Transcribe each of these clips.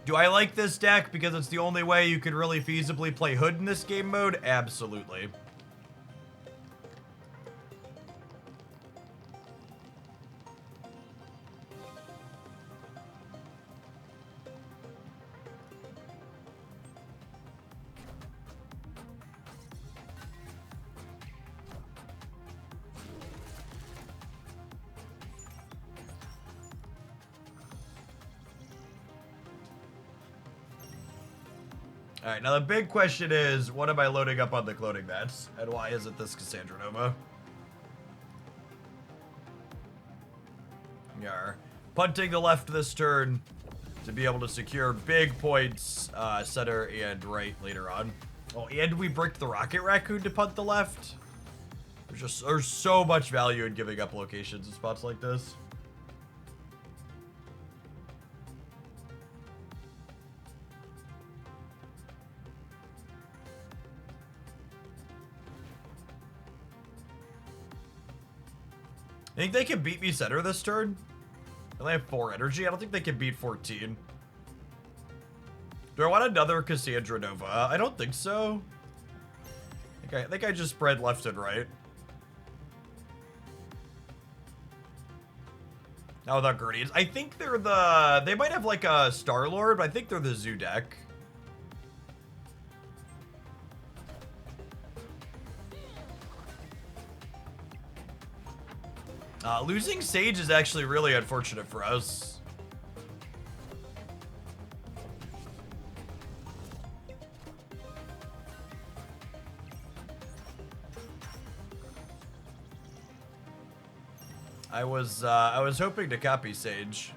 Do I like this deck because it's the only way you could really feasibly play Hood in this game mode? Absolutely. All right, now the big question is, what am I loading up on the cloning mats? And why is it this Cassandra Nova? Yar. Punting the left this turn to be able to secure big points, center and right later on. Oh, and we bricked the Rocket Raccoon to punt the left. There's so much value in giving up locations in spots like this. I think they can beat me center this turn. And they have 4 energy. I don't think they can beat 14. Do I want another Cassandra Nova? I don't think so. I think I just spread left and right. Now without Guardians. I think they're the... They might have like a Star-Lord, but I think they're the Zoo deck. Losing Sage is actually really unfortunate for us. I was hoping to copy Sage.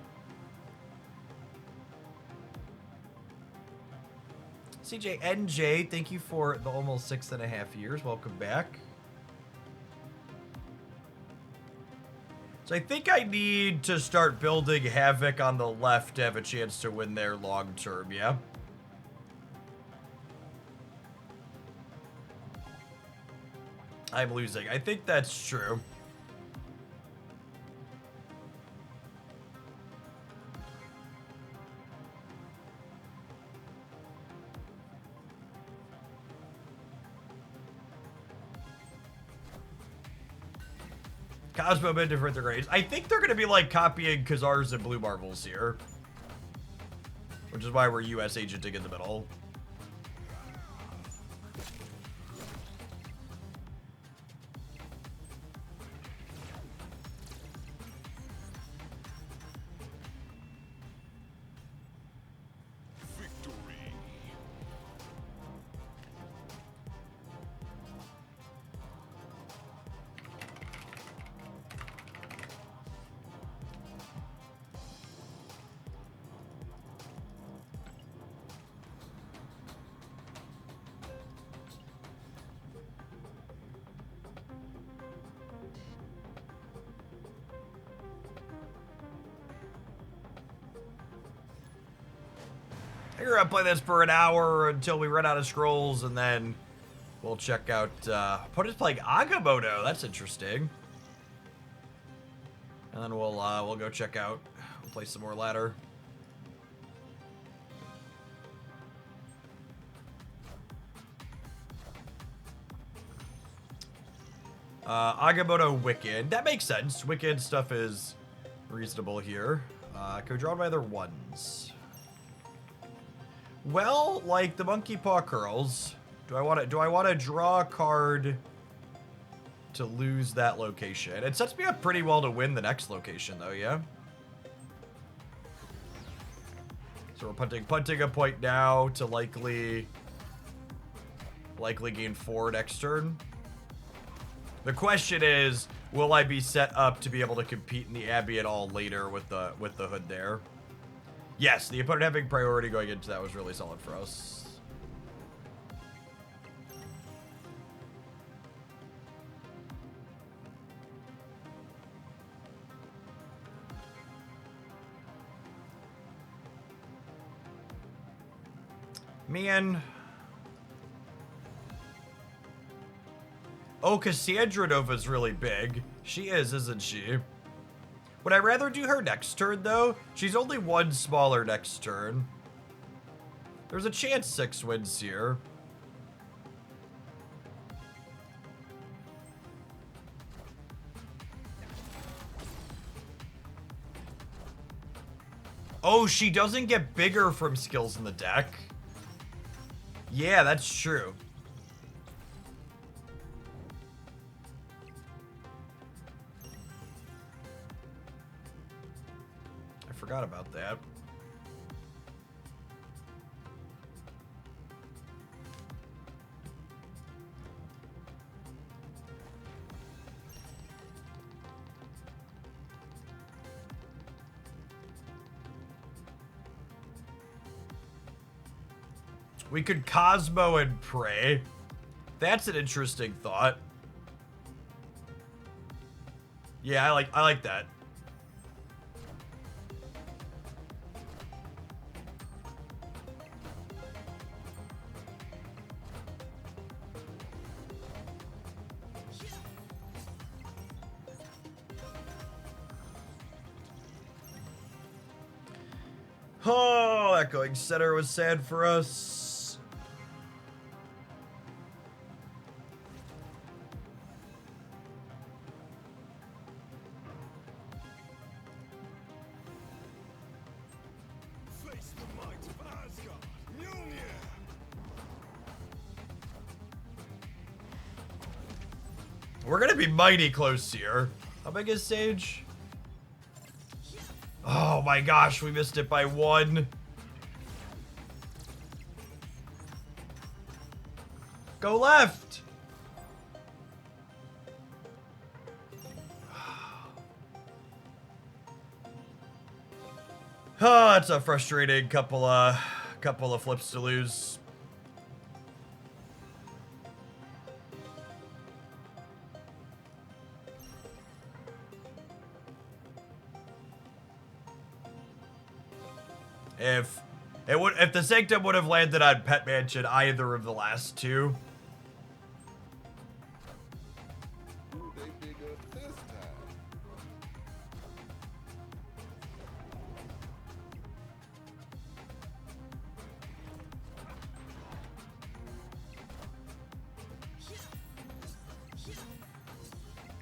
CJNJ, thank you for the almost 6.5 years. Welcome back. So I think I need to start building Havok on the left to have a chance to win there long term, yeah? I'm losing. I think that's true. Cosmo been different grades. I think they're going to be like copying Khazars and Blue Marvels here. Which is why we're US agenting in the middle. We're gonna play this for an hour until we run out of scrolls, and then we'll check out. Opponent's playing Agamotto. That's interesting. And then we'll go check out. We'll play some more ladder. Agamotto Wicked. That makes sense. Wicked stuff is reasonable here. Can we draw by their ones? Well, like the Monkey Paw Curls, do I want to draw a card to lose that location? It sets me up pretty well to win the next location, though. Yeah. So we're punting a point now to likely gain 4 next turn. The question is, will I be set up to be able to compete in the Abbey at all later with the Hood there? Yes, the opponent having priority going into that was really solid for us. Man. Oh, Cassandra Nova's really big. She is, isn't she? Would I rather do her next turn, though? She's only 1 smaller next turn. There's a chance 6 wins here. Oh, she doesn't get bigger from skills in the deck. Yeah, that's true. I forgot about that. We could Cosmo and pray. That's an interesting thought. Yeah, I like that. Oh, that going center was sad for us. We're gonna be mighty close here. How big is Sage? Oh my gosh, we missed it by 1. Go left! Oh, that's a frustrating couple of flips to lose. If the Sanctum would have landed on Pet Mansion either of the last 2.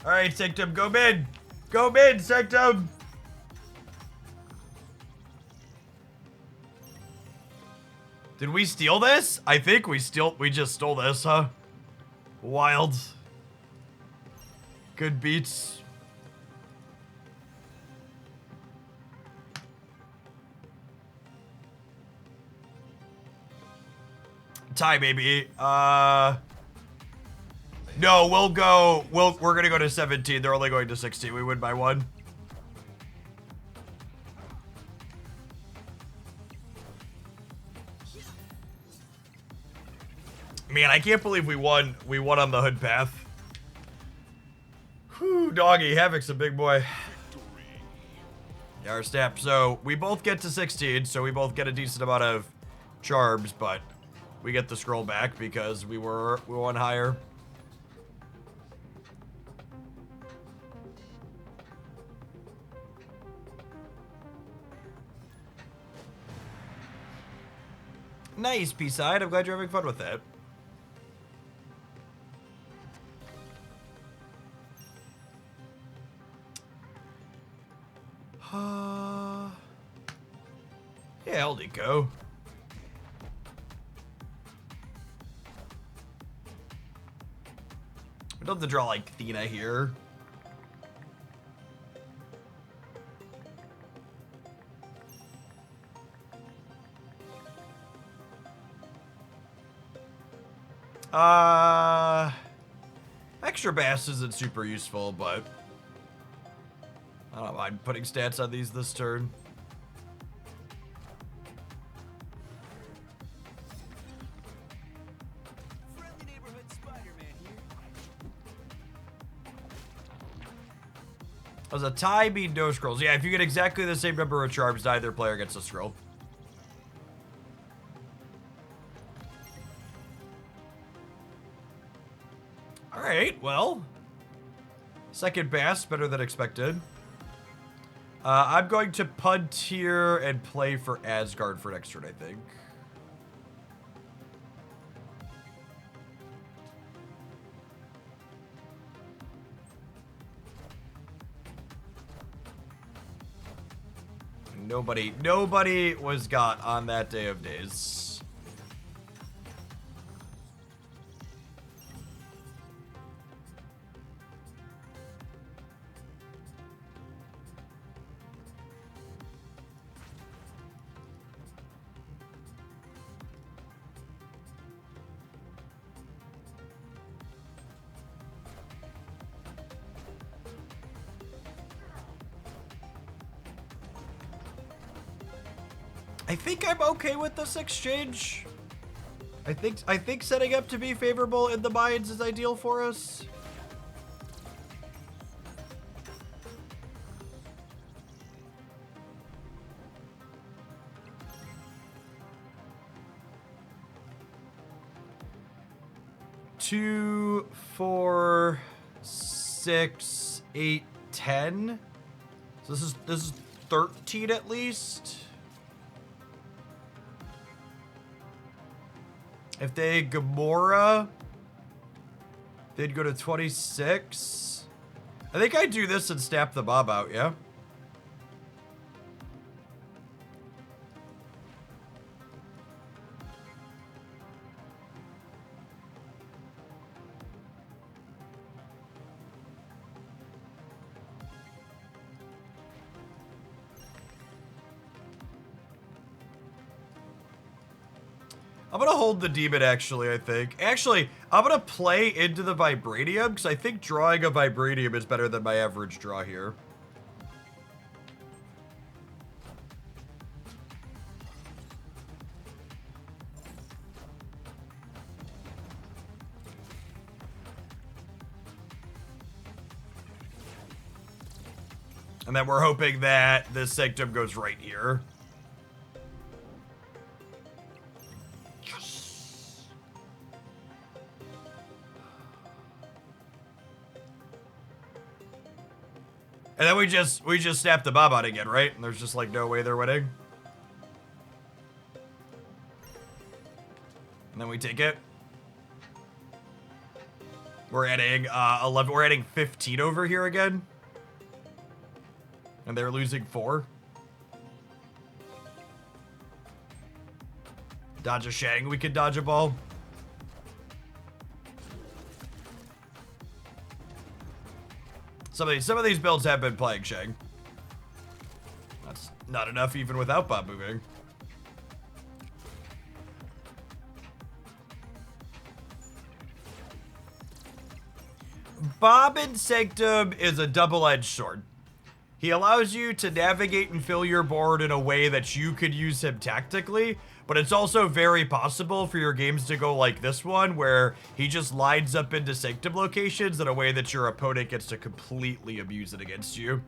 All right, Sanctum, go mid. Go mid, Sanctum. Did we steal this? I think we just stole this, huh? Wild. Good beats. Tie, baby. No, we're gonna go to 17. They're only going to 16. We win by 1. Man, I can't believe we won. We won on the hood path. Whew, doggy. Havok's a big boy. Yeah, our step. So we both get to 16, so we both get a decent amount of charms, but we get the scroll back because we won higher. Nice, P-side. I'm glad you're having fun with that. Yeah, Eldico. We'd love to draw like Thena here. Extra Bast isn't super useful, but I don't mind putting stats on these this turn. Does a tie mean no scrolls? Yeah, if you get exactly the same number of charms, neither player gets a scroll. Alright, well. Second Bast, better than expected. I'm going to punt here and play for Asgard for next turn, I think. Nobody was got on that day of days. I think I'm okay with this exchange. I think setting up to be favorable in the mines is ideal for us. Two, 4, 6, 8, 10. So this is 13 at least. If they Gamora, they'd go to 26. I think I'd do this and snap the mob out, yeah? I'm gonna hold the demon, actually, I think. Actually, I'm gonna play into the vibranium, because I think drawing a vibranium is better than my average draw here. And then we're hoping that the Sanctum goes right here. And then we just snap the mob out again, right? And there's just like no way they're winning. And then we take it. We're adding 11. We're adding 15 over here again. And they're losing 4. Dodge a Shang. We can dodge a ball. Some of these builds have been playing Shang. That's not enough even without Bob moving. Bob in Sanctum is a double-edged sword. He allows you to navigate and fill your board in a way that you could use him tactically, but it's also very possible for your games to go like this one, where he just lines up into Sanctum locations in a way that your opponent gets to completely abuse it against you.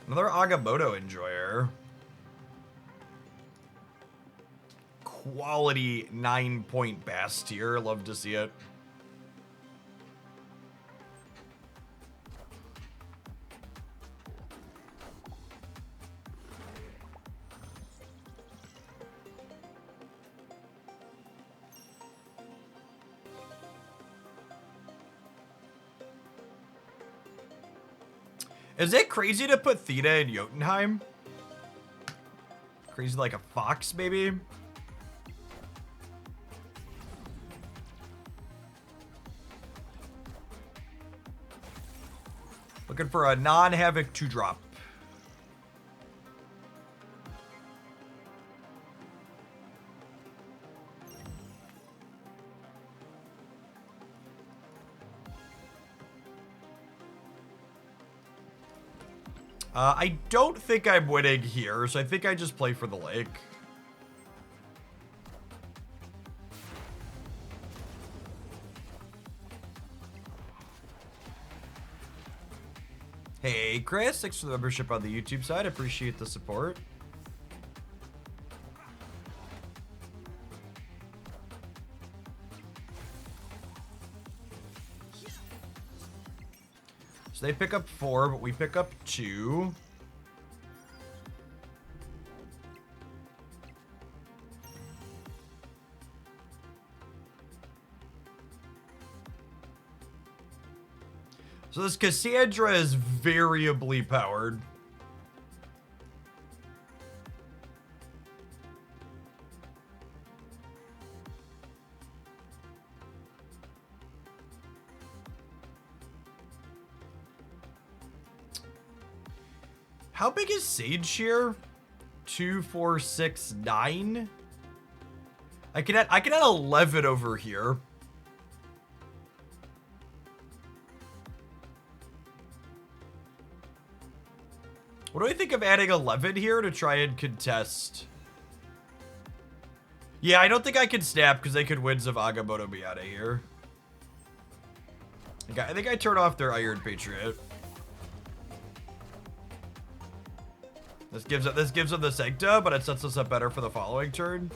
Another Agamotto enjoyer. Quality 9-point Bast here. Love to see it. Is it crazy to put Theta in Jotunheim? Crazy like a fox, maybe? Looking for a non-Havok 2-drop. I don't think I'm winning here, so I think I just play for the lake. Hey, Chris, thanks for the membership on the YouTube side. Appreciate the support. So they pick up 4, but we pick up 2. So this Cassandra is variably powered. How big is Sage here? 2, 4, 6, 9? I can add 11 over here. What do I think of adding 11 here to try and contest? Yeah, I don't think I can snap because they could Winds of Agamotto me out of here. I think I turn off their Iron Patriot. This gives them the Sancta, but it sets us up better for the following turn.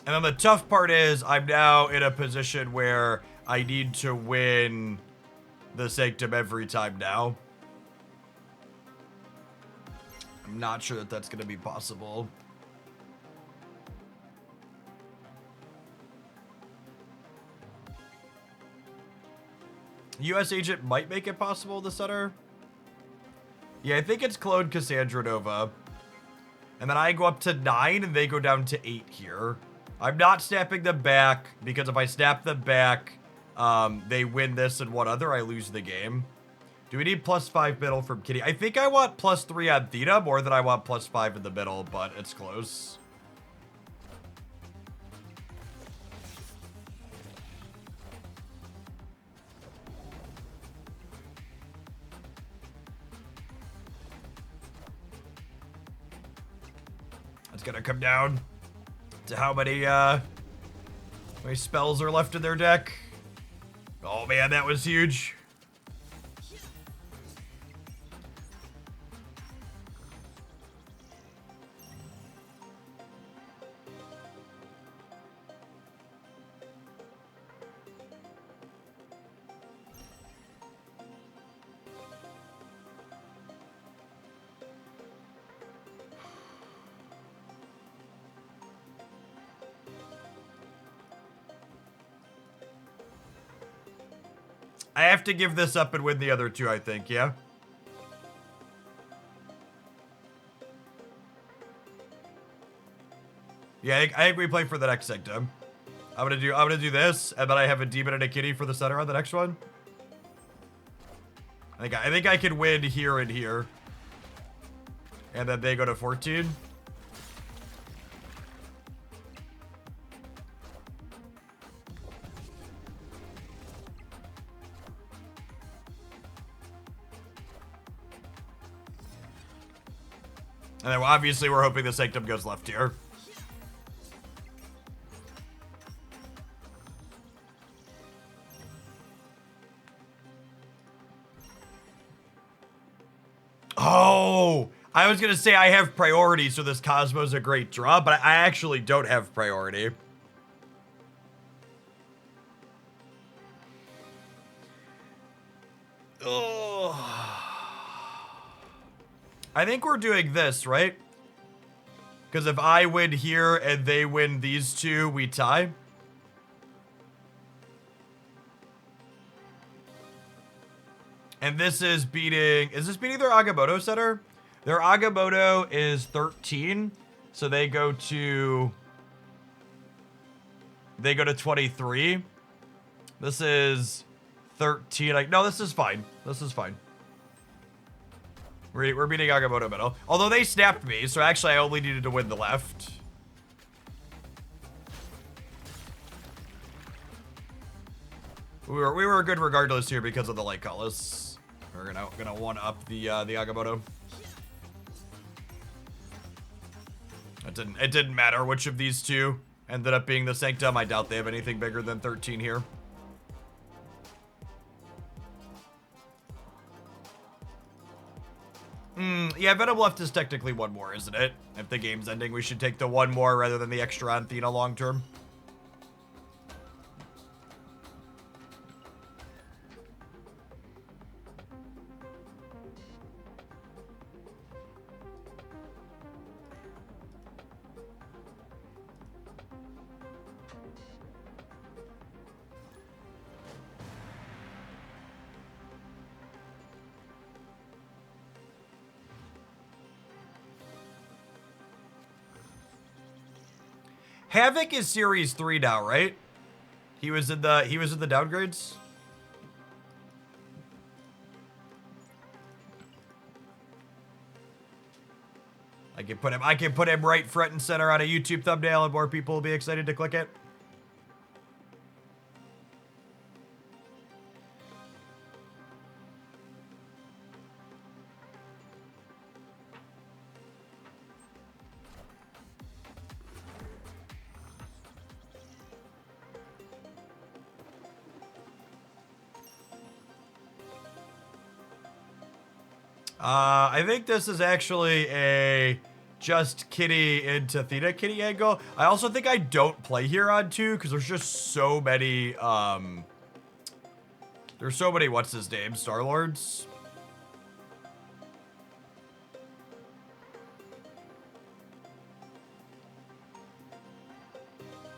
And then the tough part is I'm now in a position where I need to win the Sanctum every time now. I'm not sure that that's going to be possible. US Agent might make it possible to center. Yeah, I think it's cloned Cassandra Nova. And then I go up to 9 and they go down to 8 here. I'm not snapping them back because if I snap them back, they win this and one other, I lose the game. Do we need +5 middle from Kitty? I think I want +3 on Theta more than I want +5 in the middle, but it's close. It's gonna come down to how many spells are left in their deck. Oh man, that was huge. I have to give this up and win the other two, I think, yeah? Yeah, I think we play for the next Sanctum. I'm gonna do this, and then I have a Demon and a Kitty for the center on the next one. I think I can win here and here. And then they go to 14. And then obviously we're hoping the Sanctum goes left here. Oh, I was gonna say I have priority, so this Cosmo's a great draw, but I actually don't have priority. Oh. I think we're doing this, right? Because if I win here and they win these two, we tie. And this is beating... Is this beating their Agamotto center? Their Agamotto is 13. So they go to... They go to 23. This is 13. Like, no, this is fine. This is fine. We're beating Agamotto middle. Although they snapped me, so actually I only needed to win the left. We were good regardless here because of the light colors. We're gonna one up the Agamotto. It didn't matter which of these two ended up being the Sanctum. I doubt they have anything bigger than 13 here. Yeah, Venom left is technically one more, isn't it? If the game's ending, we should take the one more rather than the extra on Athena long term. Havok is Series 3 now, right? He was in the downgrades. I can put him right front and center on a YouTube thumbnail, and more people will be excited to click it. I think this is actually a just Kitty into Theta Kitty angle. I also think I don't play here on 2 because there's just so many, there's so many, what's his name, Star-Lords.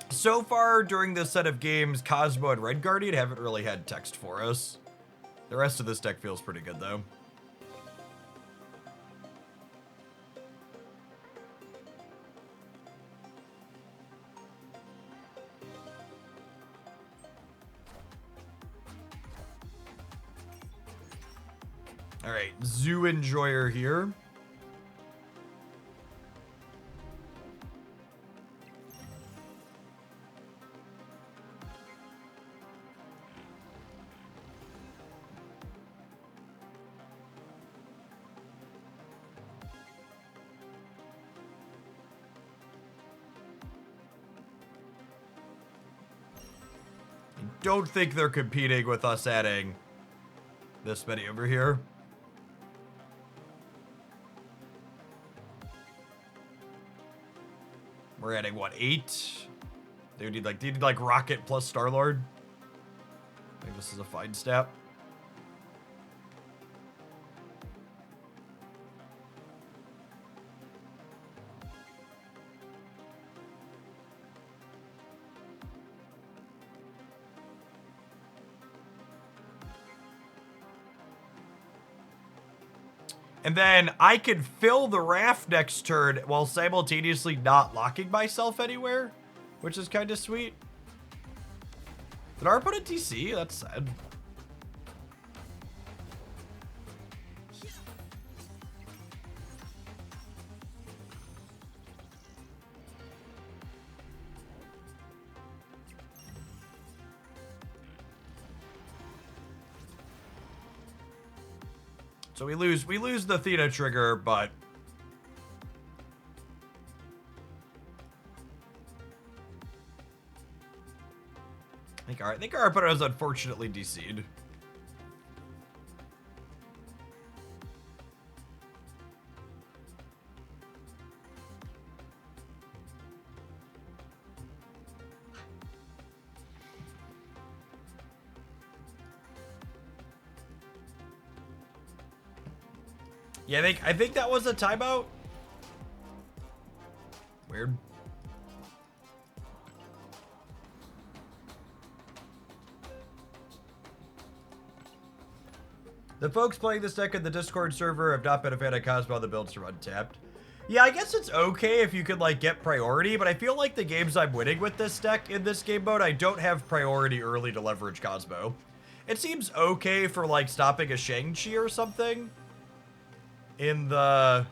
So far during this set of games, Cosmo and Red Guardian haven't really had text for us. The rest of this deck feels pretty good though. All right, Zoo Enjoyer here. I don't think they're competing with us adding this many over here. We're adding, what, 8? They need like Rocket plus Star-Lord. I think this is a fine step. And then I can fill the raft next turn while simultaneously not locking myself anywhere, which is kind of sweet. Did our opponent DC? That's sad. So we lose the Theta trigger, but I think our opponent was unfortunately DC'd. Yeah, I think that was a timeout. Weird. The folks playing this deck in the Discord server have not been a fan of Cosmo. The builds from Untapped. Yeah, I guess it's okay if you could like get priority, but I feel like the games I'm winning with this deck in this game mode, I don't have priority early to leverage Cosmo. It seems okay for like stopping a Shang-Chi or something. In the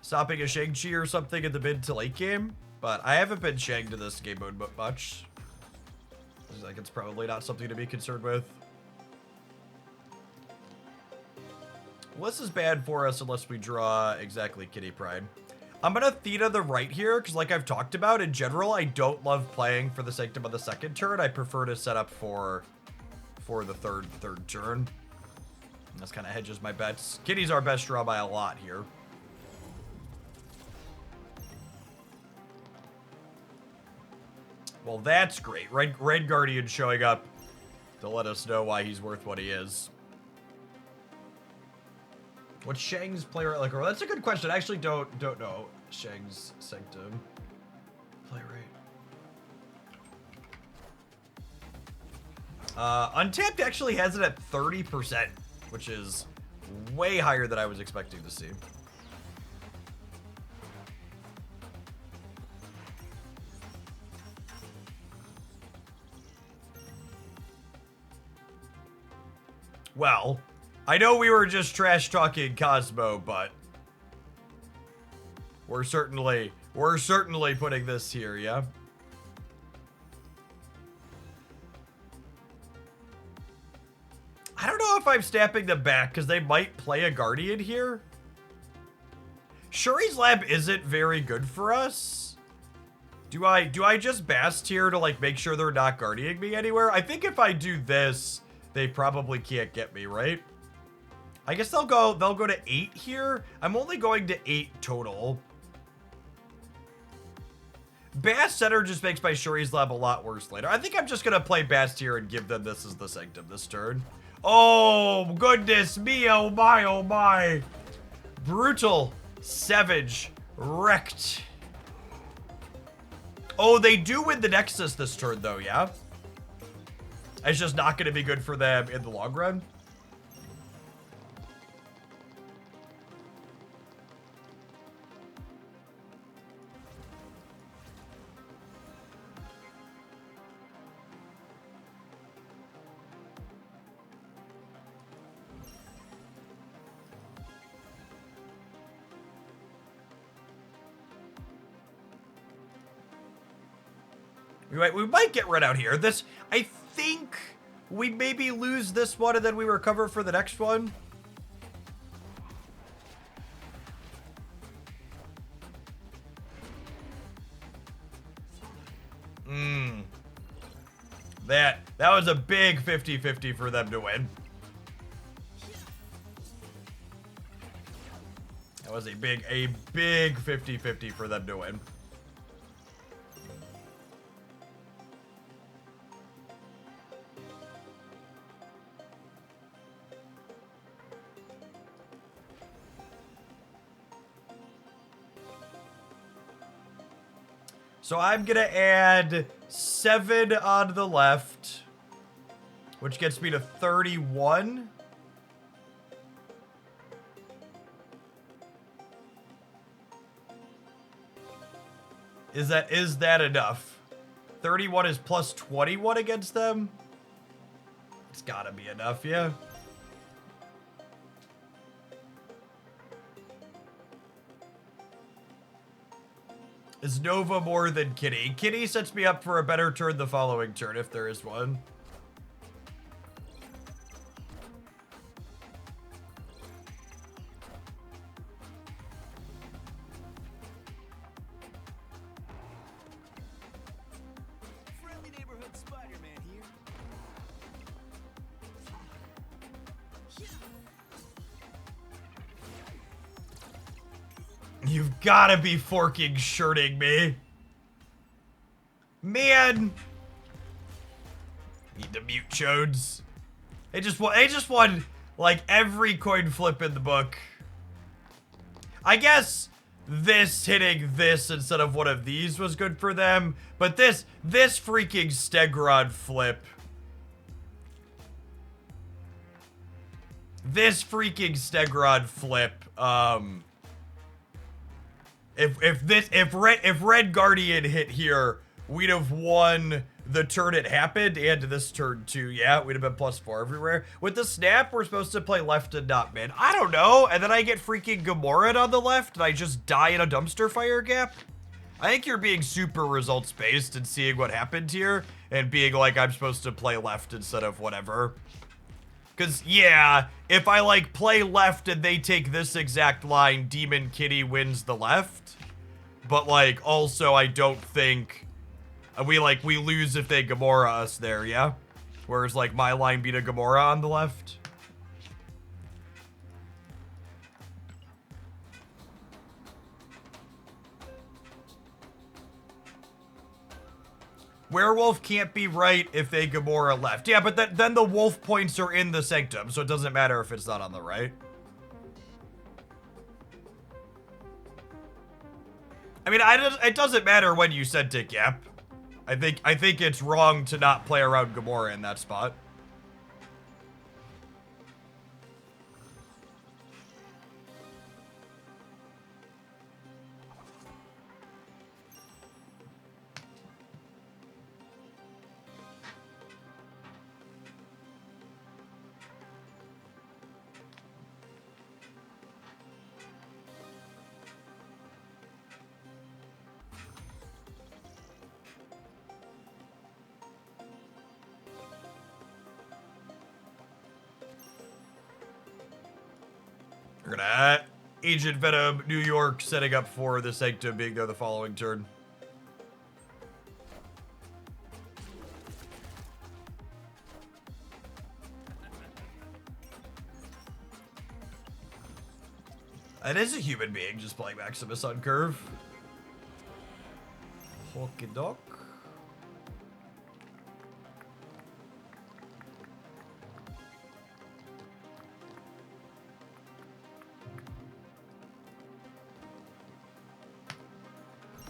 stopping a Shang-Chi or something in the mid to late game, but I haven't been Shang to this game mode much. Like it's probably not something to be concerned with. Well, this is bad for us unless we draw exactly Kitty Pride. I'm gonna Theta the right here because, like I've talked about, in general, I don't love playing for the Sanctum on the second turn. I prefer to set up for the third turn. This kind of hedges my bets. Kitty's our best draw by a lot here. Well, that's great. Red Guardian showing up to let us know why he's worth what he is. What's Shang's playwright like? That's a good question. I actually don't know Shang's Sanctum playwright. Untapped actually has it at 30%. Which is way higher than I was expecting to see. Well, I know we were just trash talking Cosmo, but we're certainly putting this here, yeah? I don't know if I'm snapping them back because they might play a Guardian here. Shuri's Lab isn't very good for us. Do I just Bast here to like make sure they're not guarding me anywhere? I think if I do this, they probably can't get me, right? I guess they'll go to 8 here. I'm only going to 8 total. Bast Center just makes my Shuri's Lab a lot worse later. I think I'm just gonna play Bast here and give them this as the Sanctum this turn. Oh, goodness me, oh my, oh my. Brutal, Savage, Wrecked. Oh, they do win the Nexus this turn though, yeah? It's just not gonna be good for them in the long run. We might get red out here. This, I think we maybe lose this one and then we recover for the next one. That was a big 50-50 for them to win. That was a big 50-50 for them to win. So I'm gonna add 7 on the left, which gets me to 31. Is that enough? 31 is plus 21 against them? It's gotta be enough, yeah. Is Nova more than Kitty? Kitty sets me up for a better turn the following turn, if there is one. Friendly neighborhood Spider-Man here. You've gotta be forking shirting me. Man. Need to mute chodes. They just won like every coin flip in the book. I guess this hitting this instead of one of these was good for them, but this freaking Stegron flip. This freaking Stegron flip, if Red Guardian hit here, we'd have won the turn it happened and this turn too. Yeah, we'd have been +4 everywhere. With the snap, we're supposed to play left and not mid. I don't know. And then I get freaking Gamorre'd on the left and I just die in a dumpster fire gap. I think you're being super results based and seeing what happened here and being like, I'm supposed to play left instead of whatever. Because, yeah, if I, like, play left and they take this exact line, Demon Kitty wins the left. But, like, also, I don't think... we lose if they Gamorra us there, yeah? Whereas, like, my line beat a Gamorra on the left. Werewolf can't be right if they Gamorra left. Yeah, but then the wolf points are in the Sanctum, so it doesn't matter if it's not on the right. I mean, it doesn't matter when you sent it, Gap. I think it's wrong to not play around Gamorra in that spot. We're gonna Agent Venom, New York, setting up for the Sanctum being there the following turn. It is a human being just playing Maximus on curve. Hockey dock.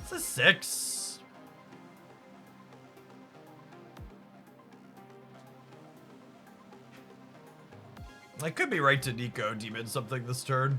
It's a 6. I could be right to Nico Demon something this turn.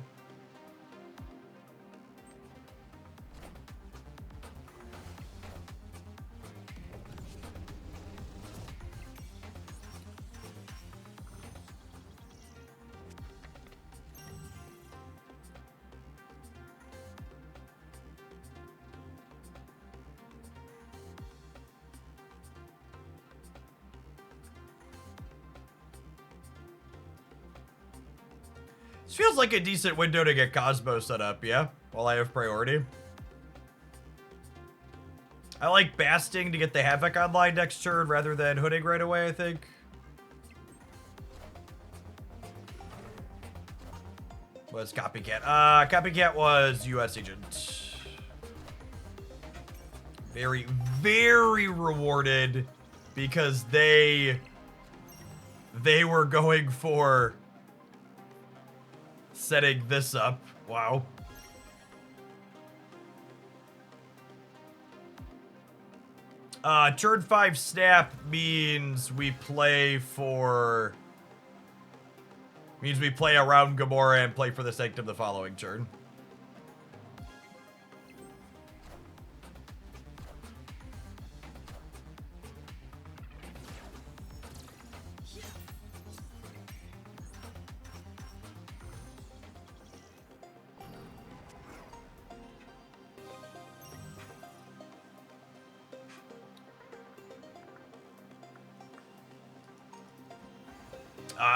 This feels like a decent window to get Cosmo set up, yeah? While I have priority. I like Basting to get the Havok online next turn rather than hooding right away, I think. Was Copycat? Copycat was US Agent. Very, very rewarded because they were going for setting this up. Wow. Turn 5 snap means we play for... Means we play around Gamora and play for the Sanctum the following turn.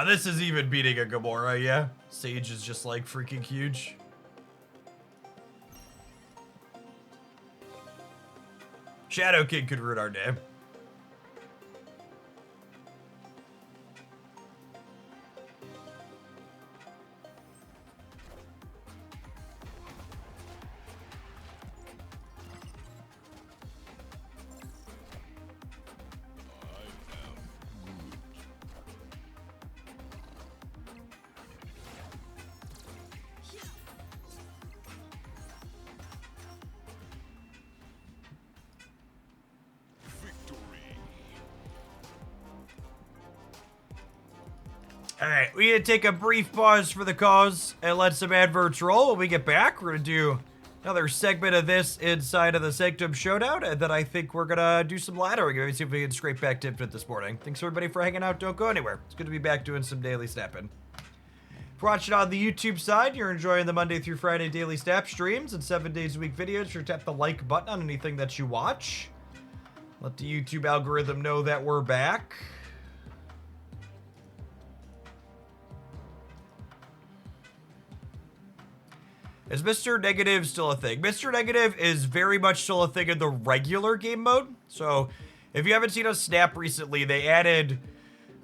This is even beating a Gamora, yeah? Sage is just like freaking huge. Shadow King could ruin our day. Alright, we need to take a brief pause for the cause and let some adverts roll. When we get back, we're going to do another segment of this inside of the Sanctum Showdown, and then I think we're going to do some laddering. Maybe see if we can scrape back Tipfit this morning. Thanks everybody for hanging out. Don't go anywhere. It's good to be back doing some daily snapping. If you're watching on the YouTube side, you're enjoying the Monday through Friday daily snap streams and 7 days a week videos. Sure, tap the like button on anything that you watch. Let the YouTube algorithm know that we're back. Is Mr. Negative still a thing? Mr. Negative is very much still a thing in the regular game mode. So, if you haven't seen us snap recently, they added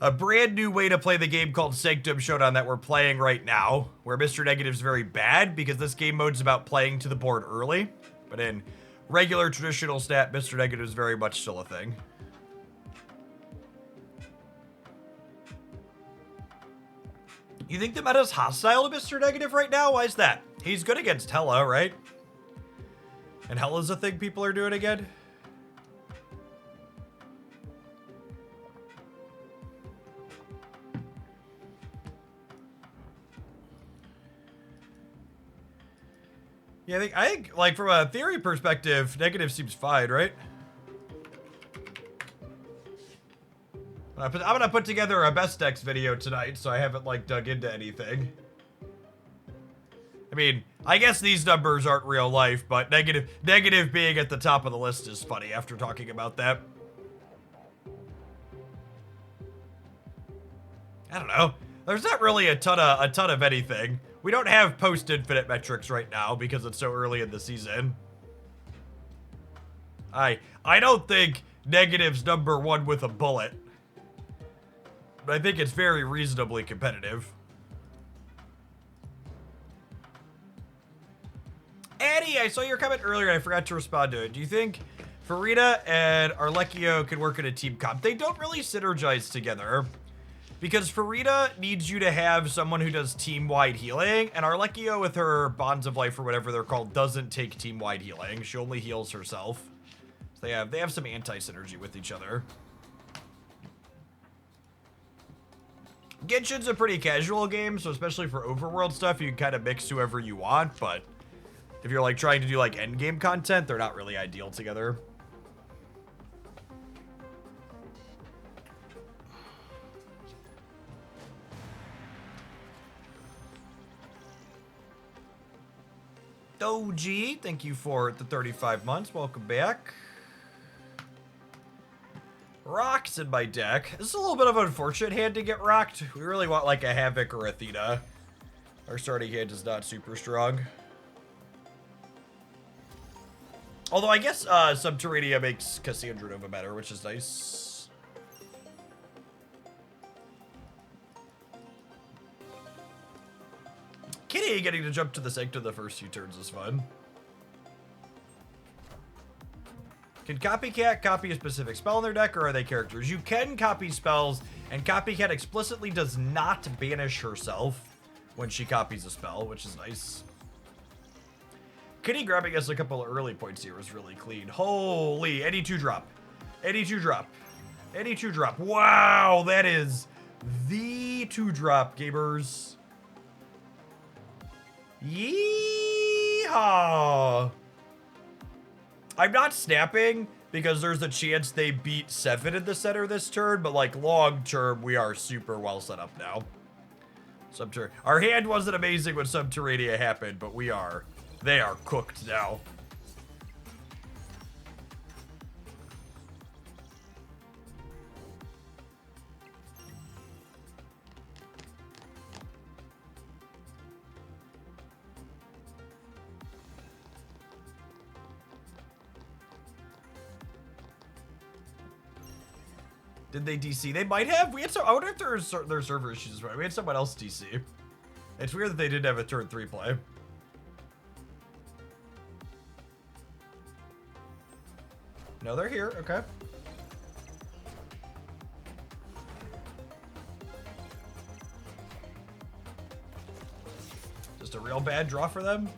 a brand new way to play the game called Sanctum Showdown that we're playing right now, where Mr. Negative's very bad because this game mode's about playing to the board early. But in regular traditional snap, Mr. Negative is very much still a thing. You think the meta's hostile to Mr. Negative right now? Why is that? He's good against Hela, right? And Hela's a thing people are doing again? Yeah, I think, like, from a theory perspective, Negative seems fine, right? I'm gonna put together a best decks video tonight, so I haven't, like, dug into anything. I mean, I guess these numbers aren't real life, but negative being at the top of the list is funny after talking about that. I don't know. There's not really a ton of anything. We don't have post-infinite metrics right now because it's so early in the season. I don't think negative's #1 with a bullet. But I think it's very reasonably competitive. Annie, I saw your comment earlier and I forgot to respond to it. Do you think Farida and Arlecchio could work in a team comp? They don't really synergize together. Because Farida needs you to have someone who does team-wide healing, and Arlecchio with her Bonds of Life or whatever they're called doesn't take team-wide healing. She only heals herself. So they have some anti-synergy with each other. Genshin's a pretty casual game, so especially for overworld stuff, you can kind of mix whoever you want, but if you're like trying to do like endgame content, they're not really ideal together. OG, thank you for the 35 months. Welcome back. Rocks in my deck. This is a little bit of an unfortunate hand to get rocked. We really want like a Havok or Athena. Our starting hand is not super strong. Although I guess Subterranea makes Cassandra Nova better, which is nice. Kitty getting to jump to the Sanctum the first few turns is fun. Can Copycat copy a specific spell in their deck, or are they characters? You can copy spells, and Copycat explicitly does not banish herself when she copies a spell, which is nice. Kitty grabbing us a couple of early points here was really clean. Holy, any 2-drop. Any 2-drop. Any 2-drop. Wow, that is the 2-drop, gamers. Yeehaw! I'm not snapping because there's a chance they beat 7 in the center this turn, but like long term, we are super well set up now. Our hand wasn't amazing when Subterranea happened, but they are cooked now. Did they DC? They might have. We had some. I wonder if their server issues. Right, we had someone else DC. It's weird that they didn't have a turn 3 play. No, they're here. Okay. Just a real bad draw for them.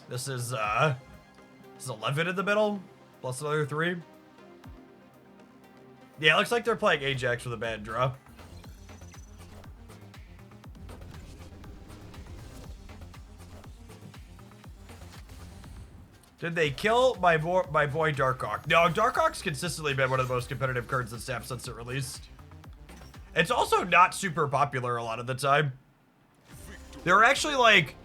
This is 11 in the middle, plus another 3. Yeah, it looks like they're playing Ajax with a bad draw. Did they kill my boy Darkhawk? No, Darkhawk's consistently been one of the most competitive cards in Snap since it released. It's also not super popular a lot of the time. There are actually like...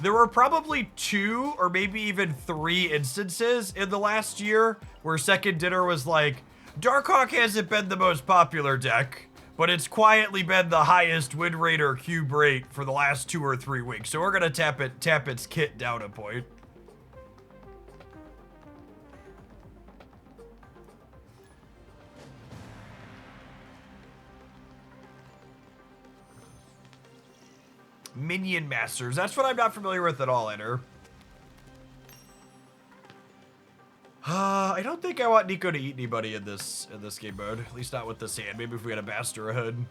There were probably 2 or maybe even 3 instances in the last year where Second Dinner was like, Darkhawk hasn't been the most popular deck, but it's quietly been the highest win rate or cube rate for the last 2 or 3 weeks. So we're gonna tap its kit down a point. Minion Masters. That's what I'm not familiar with at all, Enter. I don't think I want Nico to eat anybody in this game mode. At least not with this hand. Maybe if we had a Bast or a Hood.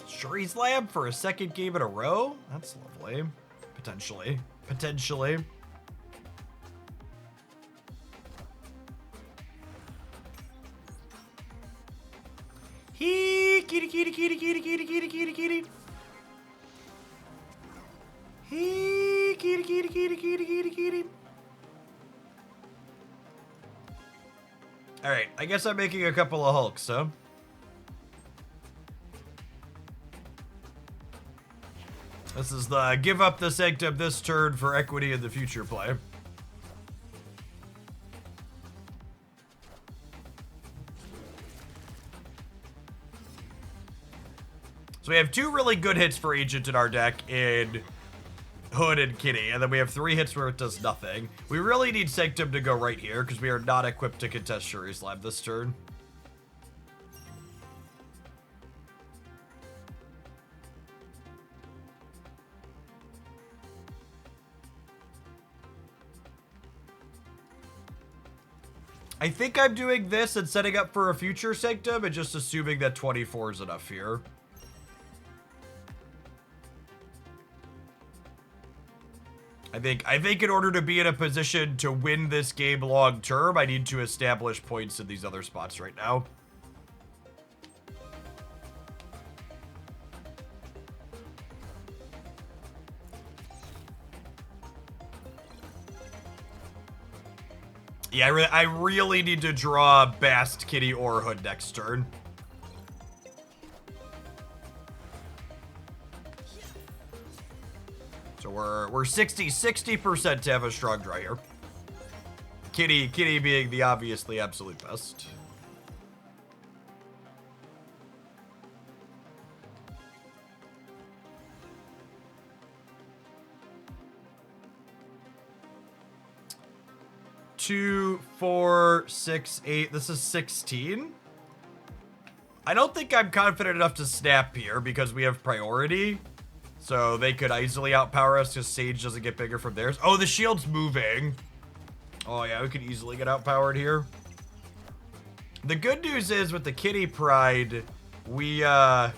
Shuri's Lab for a second game in a row? That's lovely. Potentially. Potentially. Kitty, kitty, kitty, kitty, kitty, kitty, kitty, kitty. Kitty, kitty, kitty, kitty, kitty, kitty. Alright, I guess I'm making a couple of Hulks, huh? This is the give up the Sanctum this turn for equity in the future play. So we have 2 really good hits for Agent in our deck in Hood and Kitty, and then we have 3 hits where it does nothing. We really need Sanctum to go right here because we are not equipped to contest Shuri's Lab this turn. I think I'm doing this and setting up for a future Sanctum and just assuming that 24 is enough here. I think in order to be in a position to win this game long term, I need to establish points in these other spots right now. Yeah, I really need to draw Bast, Kitty, or Hood next turn. So we're 60% to have a strong draw here. Kitty being the obviously absolute best. Two, 4, 6, 8. This is 16. I don't think I'm confident enough to snap here because we have priority. So they could easily outpower us because Sage doesn't get bigger from theirs. Oh, the shield's moving. Oh yeah, we could easily get outpowered here. The good news is with the Kitty Pride, we oh,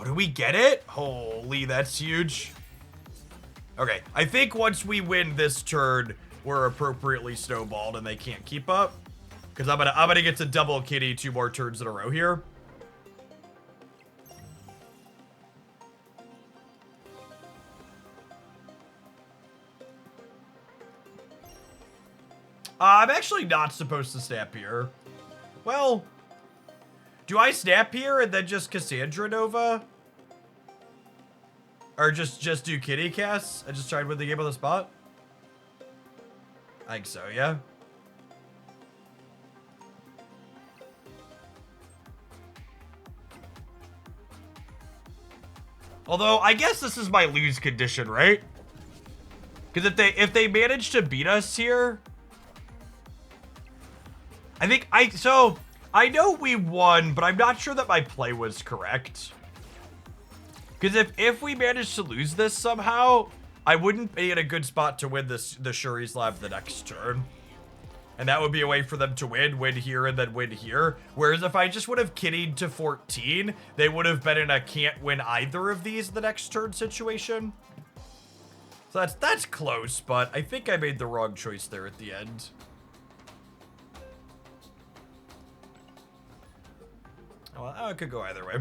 do we get it? Holy, that's huge. Okay, I think once we win this turn, we're appropriately snowballed and they can't keep up. Because I'm gonna get to double Kitty 2 more turns in a row here. I'm actually not supposed to snap here. Well, do I snap here and then just Cassandra Nova? Or just do Kitty casts and just try and win the game on the spot? I think so, yeah. Although, I guess this is my lose condition, right? Because if they manage to beat us here, so I know we won, but I'm not sure that my play was correct. Because if we manage to lose this somehow, I wouldn't be in a good spot to win the Shuri's Lab the next turn. And that would be a way for them to win here, and then win here. Whereas if I just would have kittied to 14, they would have been in a can't win either of these the next turn situation. So that's close, but I think I made the wrong choice there at the end. Well, it could go either way.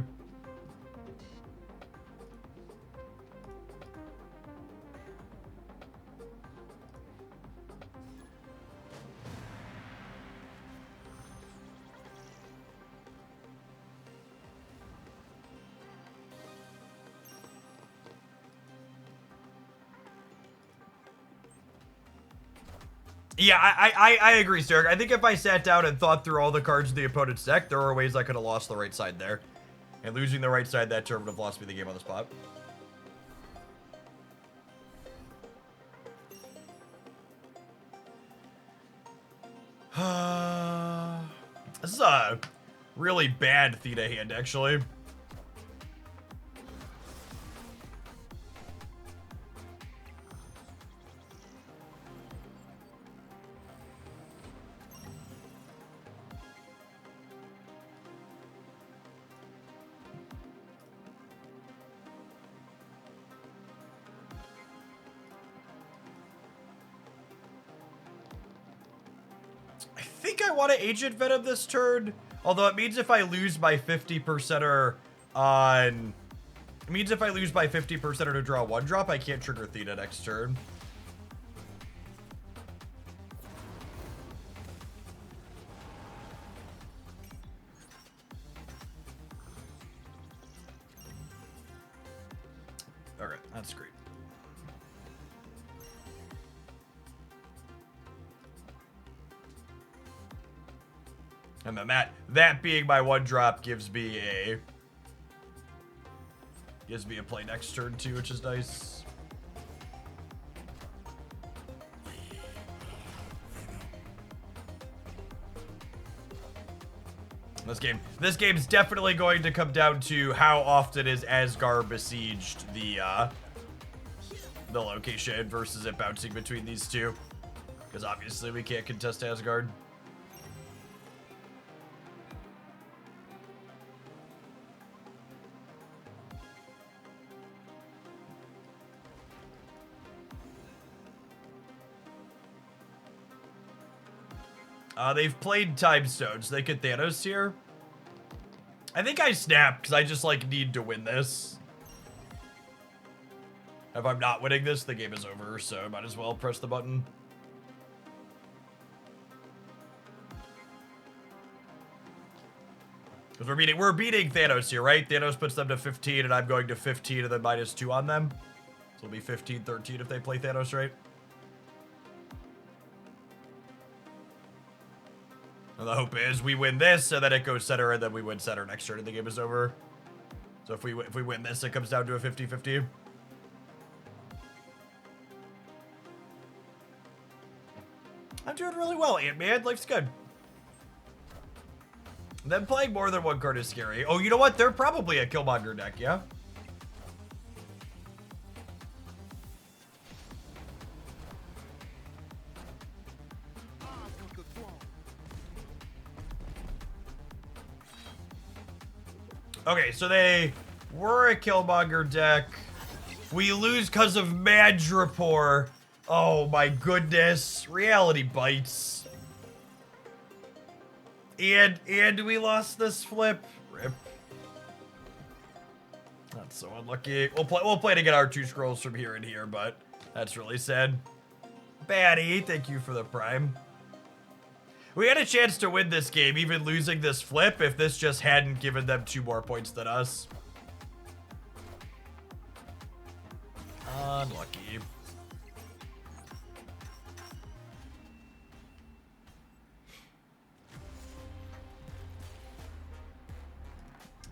Yeah, I agree, Sterk. I think if I sat down and thought through all the cards in the opponent's deck, there were ways I could have lost the right side there. And losing the right side that turn would have lost me the game on the spot. This is a really bad Theta hand, actually. I think I want to Agent Venom this turn. Although it means if I lose by 50%er on... It means if I lose by 50%er to draw 1-drop, I can't trigger Theta next turn. And then that being my 1-drop gives me a play next turn too, which is nice. This game's definitely going to come down to how often is Asgard besieged the location versus it bouncing between these two. Because obviously we can't contest Asgard. They've played Time Stones. They get Thanos here. I think I snapped because I just like need to win this. If I'm not winning this, the game is over, so I might as well press the button. Because we're beating Thanos here, right? Thanos puts them to 15 and I'm going to 15 and then -2 on them. So it'll be 15-13 if they play Thanos, right? And the hope is we win this, so then it goes center, and then we win center next turn, and the game is over. So if we win this, it comes down to a 50-50. I'm doing really well, Ant-Man. Life's good. Them playing more than one card is scary. Oh, you know what? They're probably a Killmonger deck, yeah? Okay, so they were a Killmonger deck. We lose because of Madripoor. Oh my goodness. Reality bites. And we lost this flip. Rip. That's so unlucky. We'll play to get our 2 scrolls from here and here, but that's really sad. Batty, thank you for the prime. We had a chance to win this game, even losing this flip, if this just hadn't given them 2 more points than us. Unlucky.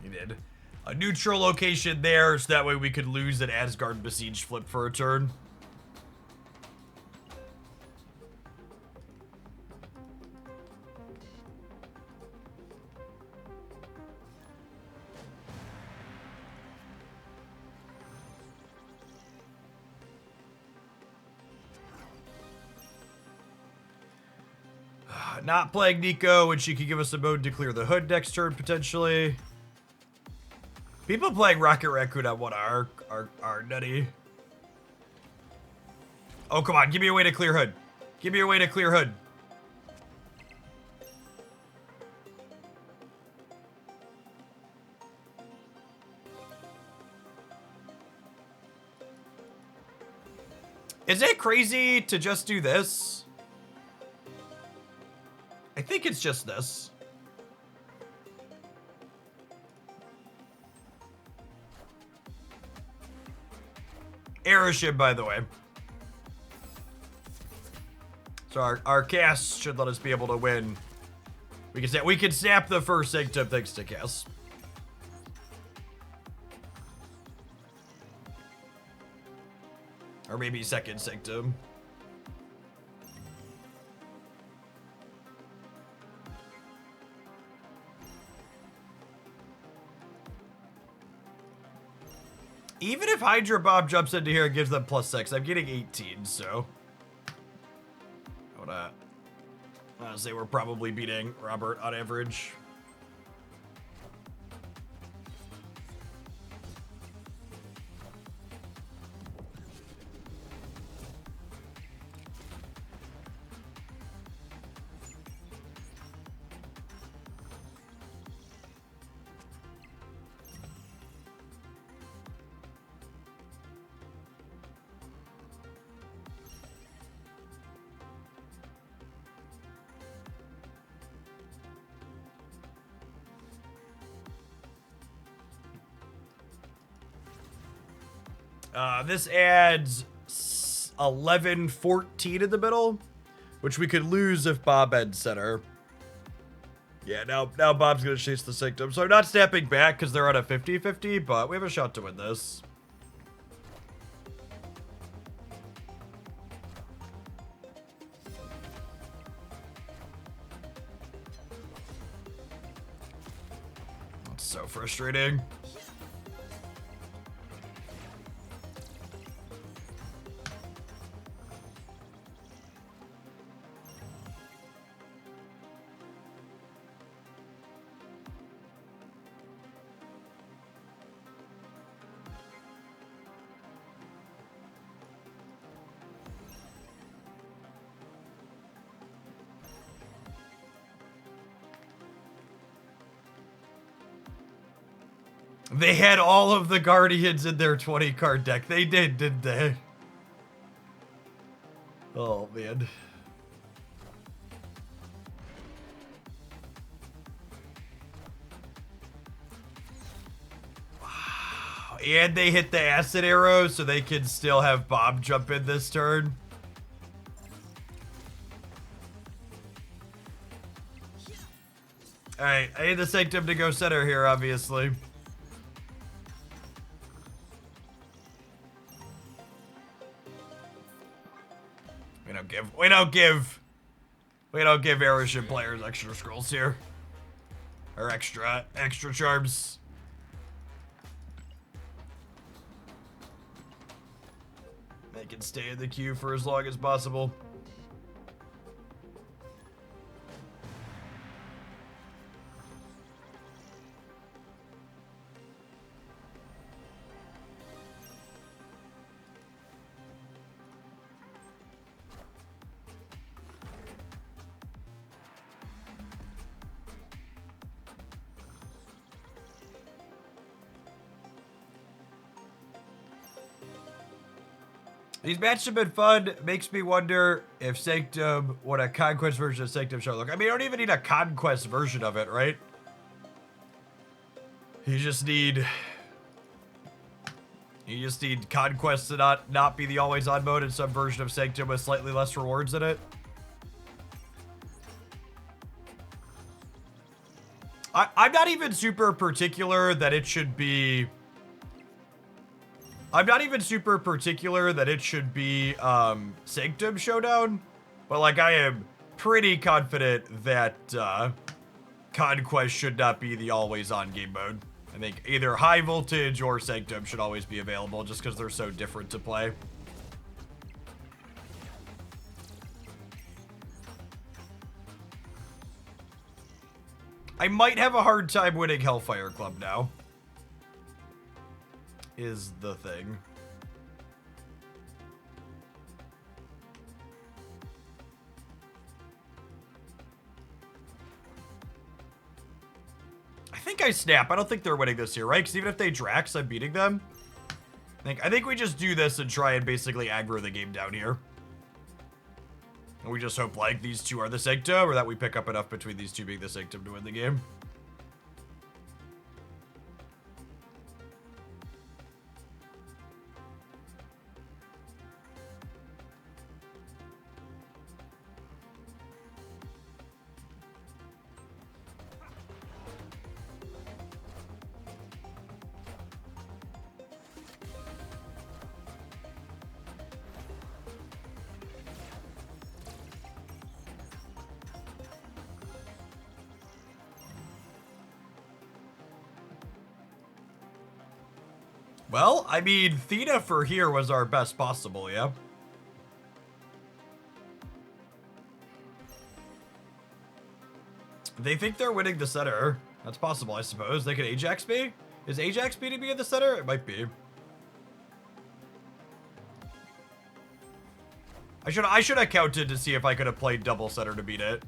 He did. A neutral location there, so that way we could lose an Asgard besieged flip for a turn. Not playing Nico, when she could give us a mode to clear the hood next turn, potentially. People playing Rocket Raccoon on 1 are nutty. Oh, come on. Give me a way to clear hood. Give me a way to clear hood. Is it crazy to just do this? I think it's just this. Airship, by the way. So our cast should let us be able to win. We can snap the first Sanctum thanks to cast. Or maybe second Sanctum. Even if Hydra Bob jumps into here and gives them +6, I'm getting 18, so. I wanna say we're probably beating Robert on average. This adds 11-14 in the middle, which we could lose if Bob ends center. Yeah, now Bob's gonna chase the Sanctum. So I'm not snapping back because they're on a 50-50, but we have a shot to win this. That's so frustrating. They had all of the Guardians in their 20 card deck. They did, didn't they? Oh, man. Wow. And they hit the acid arrow so they can still have Bob jump in this turn. Alright, I need the Sanctum to go center here, obviously. We don't give airship players extra scrolls here. Or extra charms. They can stay in the queue for as long as possible. These matches have been fun. Makes me wonder if Sanctum, what a Conquest version of Sanctum should look. I mean, you don't even need a Conquest version of it, right? You just need Conquest to not be the always on mode in some version of Sanctum with slightly less rewards in it. I'm not even super particular that it should be... Sanctum Showdown, but like I am pretty confident that Conquest should not be the always on game mode. I think either High Voltage or Sanctum should always be available just because they're so different to play. I might have a hard time winning Hellfire Club now. Is the thing. I think I snap. I don't think they're winning this here, right? Because even if they Drax, I'm beating them. I think we just do this and try and basically aggro the game down here. And we just hope like these two are the Sanctum, or that we pick up enough between these two being the Sanctum to win the game. Well, I mean, Theta for here was our best possible, yeah? They think they're winning the center. That's possible, I suppose. They could Ajax me? Is Ajax beating me in the center? It might be. I should have counted to see if I could have played double center to beat it.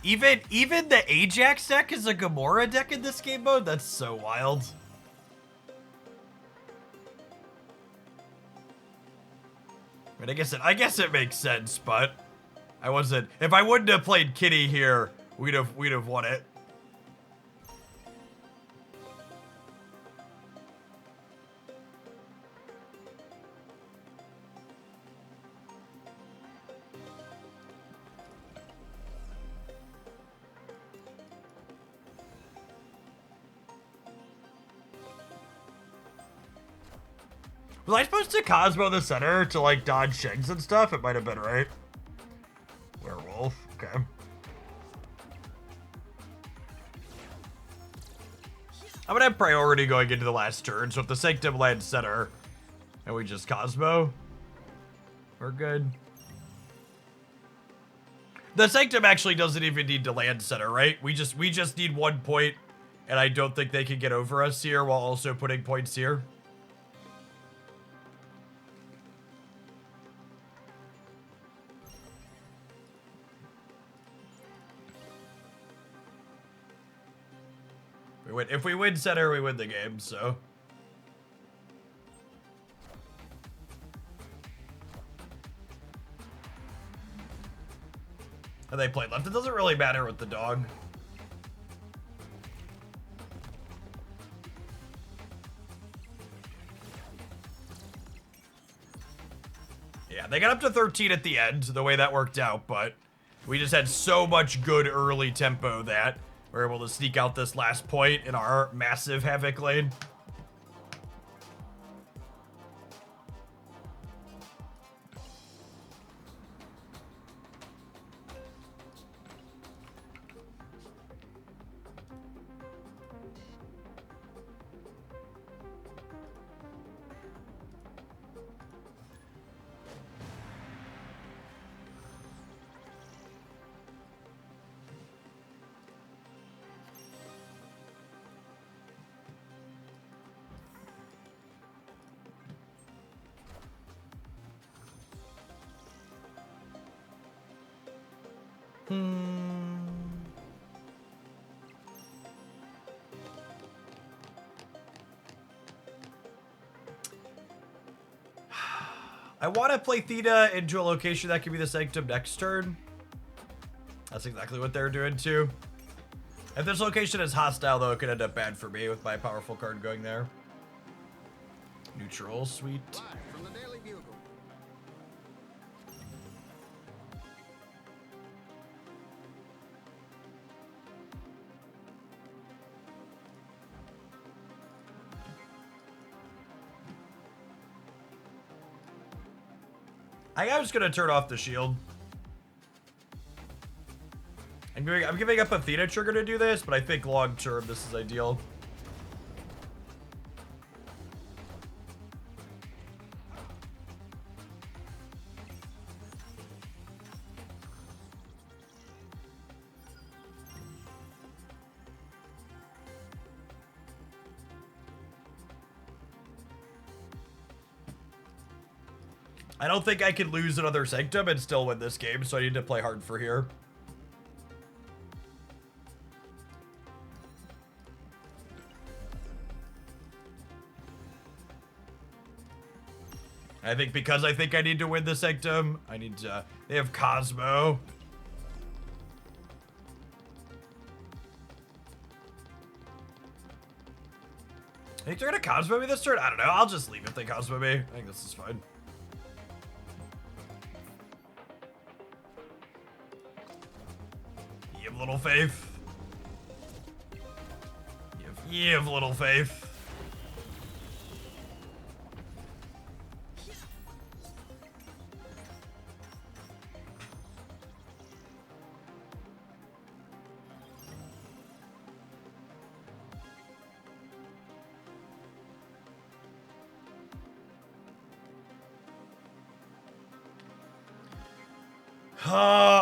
Even the Ajax deck is a Gamora deck in this game mode? That's so wild. I mean, I guess it makes sense, but I wasn't. If I wouldn't have played Kitty here, we'd have won it. Was I supposed to Cosmo the center to, like, dodge Shanks and stuff? It might have been, right? Werewolf. Okay. I'm gonna have priority going into the last turn, so if the Sanctum lands center and we just Cosmo, we're good. The Sanctum actually doesn't even need to land center, right? We just need 1 point, and I don't think they can get over us here while also putting points here. If we win center, we win the game, so. And they played left. It doesn't really matter with the dog. Yeah, they got up to 13 at the end, the way that worked out, but we just had so much good early tempo that we're able to sneak out this last point in our massive Havok lane. I want to play Theta into a location that could be the Sanctum next turn. That's exactly what they're doing too. If this location is hostile, though, it could end up bad for me with my powerful card going there. Neutral, sweet. Live from the Daily Bugle. I think I'm just gonna turn off the shield. I'm giving up a Theta trigger to do this, but I think long term this is ideal. I don't think I can lose another Sanctum and still win this game, so I need to play hard for here. I think because I think I need to win the Sanctum, I need to... They have Cosmo. I think they're gonna Cosmo me this turn? I don't know. I'll just leave if they Cosmo me. I think this is fine. You have little faith. You have little faith.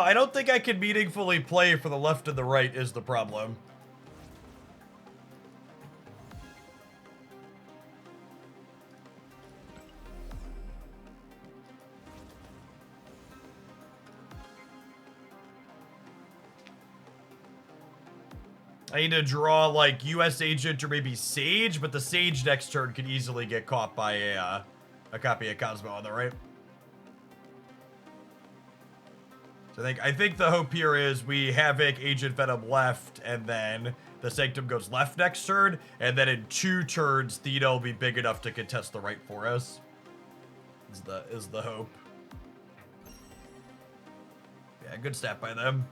I don't think I can meaningfully play for the left and the right is the problem. I need to draw like US Agent or maybe Sage, but the Sage next turn could easily get caught by a copy of Cosmo on the right. So I think the hope here is we Havok, Agent Venom left, and then the Sanctum goes left next turn, and then in 2 turns, Theta will be big enough to contest the right for us. Is the hope. Yeah, good stat by them.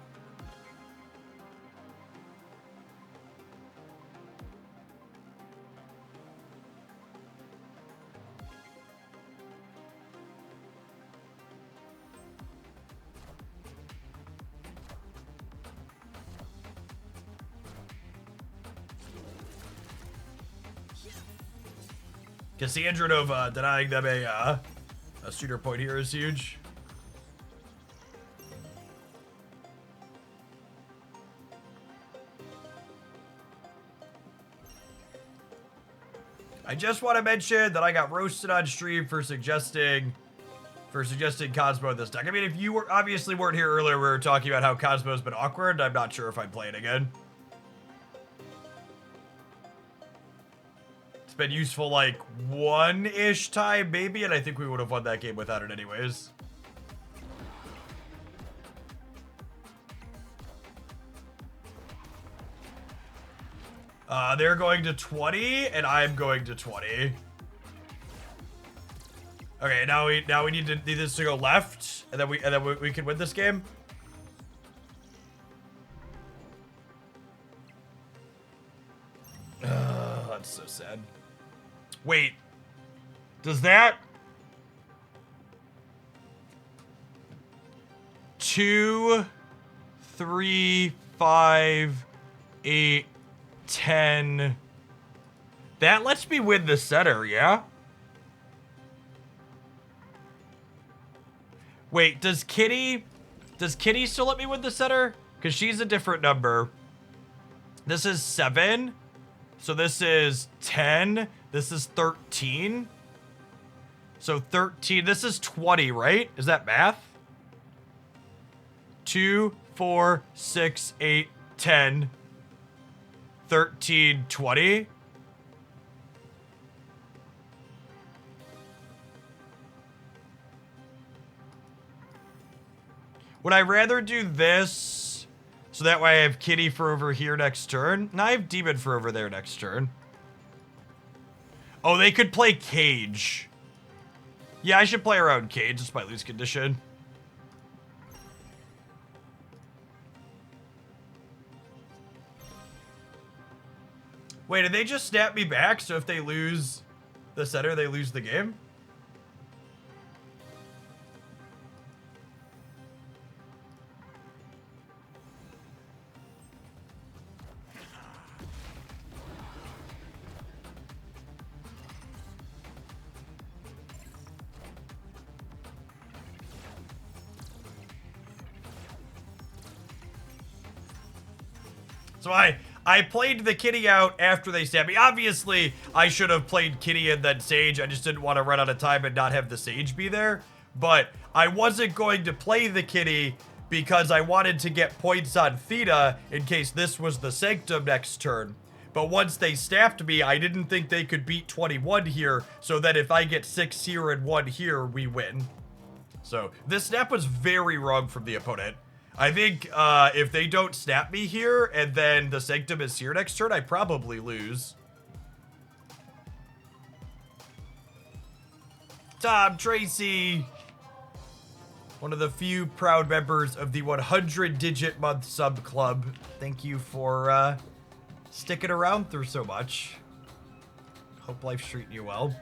Cassandra Nova denying them a shooter point here is huge. I just want to mention that I got roasted on stream for suggesting Cosmo this deck. I mean, if you obviously weren't here earlier, we were talking about how Cosmo's been awkward. I'm not sure if I'm playing again. It's been useful like one-ish time, maybe, and I think we would have won that game without it anyways. They're going to 20, and I'm going to 20. Okay, now we need this to go left, and then we can win this game. That's so sad. Wait, does that 2, 3, 5, 8, 10? That lets me win the center, yeah? Wait, does Kitty still let me win the center? Because she's a different number. This is 7. So this is 10. This is 13. So 13. This is 20, right? Is that math? 2, 4, 6, 8, 10. 13, 20. Would I rather do this so that way I have Kitty for over here next turn? No, I have Demon for over there next turn. Oh, they could play Cage. Yeah, I should play around Cage. It's my lose condition. Wait, did they just snap me back? So if they lose the center, they lose the game? So I played the Kitty out after they stabbed me. Obviously, I should have played Kitty and then Sage. I just didn't want to run out of time and not have the Sage be there. But I wasn't going to play the Kitty because I wanted to get points on Theta in case this was the Sanctum next turn. But once they staffed me, I didn't think they could beat 21 here, so that if I get 6 here and 1 here, we win. So this snap was very wrong from the opponent. I think if they don't snap me here and then the Sanctum is here next turn, I probably lose. Tom Tracy, one of the few proud members of the 100-digit month sub club. Thank you for sticking around through so much. Hope life's treating you well.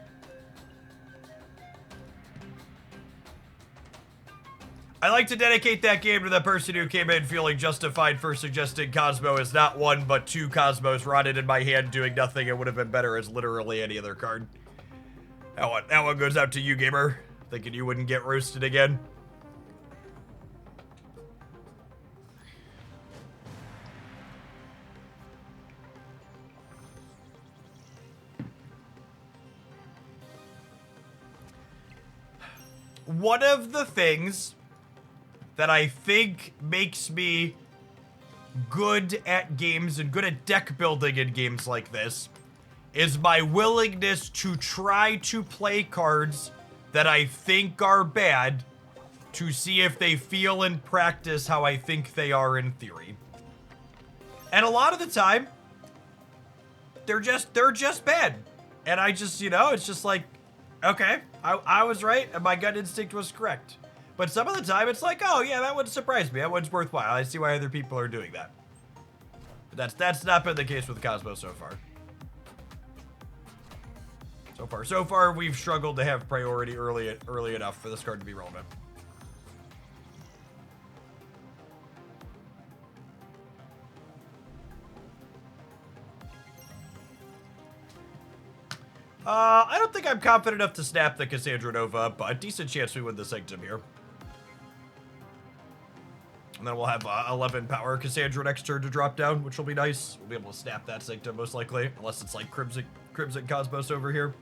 I like to dedicate that game to the person who came in feeling justified for suggesting Cosmo is not 1 but 2 Cosmos rotted in my hand doing nothing. It would have been better as literally any other card. That one goes out to you, gamer. Thinking you wouldn't get roasted again. One of the things that I think makes me good at games and good at deck building in games like this is my willingness to try to play cards that I think are bad to see if they feel in practice how I think they are in theory. And a lot of the time, they're just bad. And I just, you know, it's just like, okay, I was right and my gut instinct was correct. But some of the time, it's like, oh, yeah, that wouldn't surprise me. That one's worthwhile. I see why other people are doing that. But that's not been the case with Cosmo so far. So far, we've struggled to have priority early enough for this card to be relevant. I don't think I'm confident enough to snap the Cassandra Nova, but decent chance we win the Sanctum here. And then we'll have 11 power Cassandra next turn to drop down, which will be nice. We'll be able to snap that Sanctum most likely, unless it's like Crimson Cosmos over here.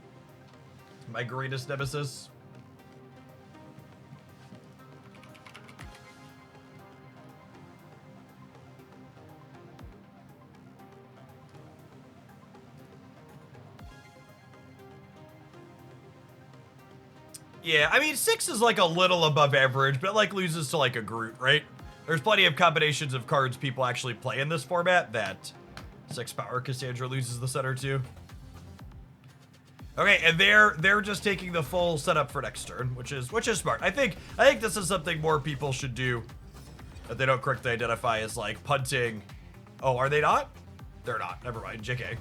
My greatest nemesis. Yeah, I mean, 6 is like a little above average, but it like loses to like a Groot, right? There's plenty of combinations of cards people actually play in this format that 6 power Cassandra loses the center to. Okay, and they're just taking the full setup for next turn, which is smart. I think this is something more people should do that they don't correctly identify as like punting. Oh, are they not? They're not. Never mind. JK.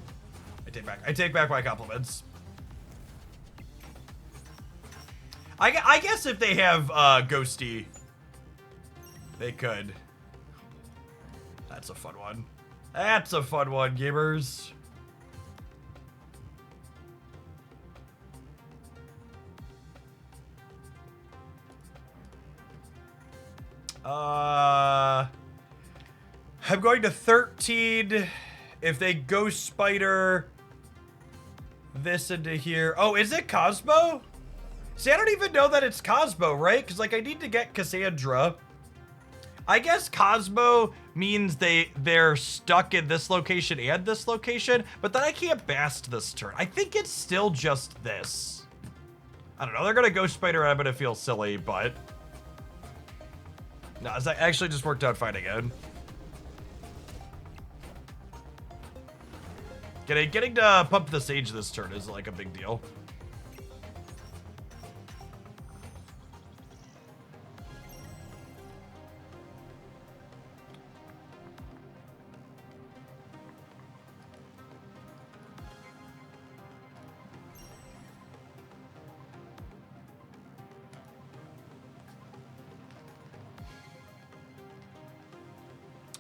I take back my compliments. I guess if they have Ghosty, they could. That's a fun one. That's a fun one, gamers. I'm going to 13. If they Ghost Spider this into here. Oh, is it Cosmo? See, I don't even know that it's Cosmo, right? Because, like, I need to get Cassandra. I guess Cosmo means they're stuck in this location and this location, but then I can't Bast this turn. I think it's still just this. I don't know. They're going to Ghost Spider and I'm going to feel silly, but... No, it actually just worked out fine again. Getting to pump the Sage this turn is, like, a big deal.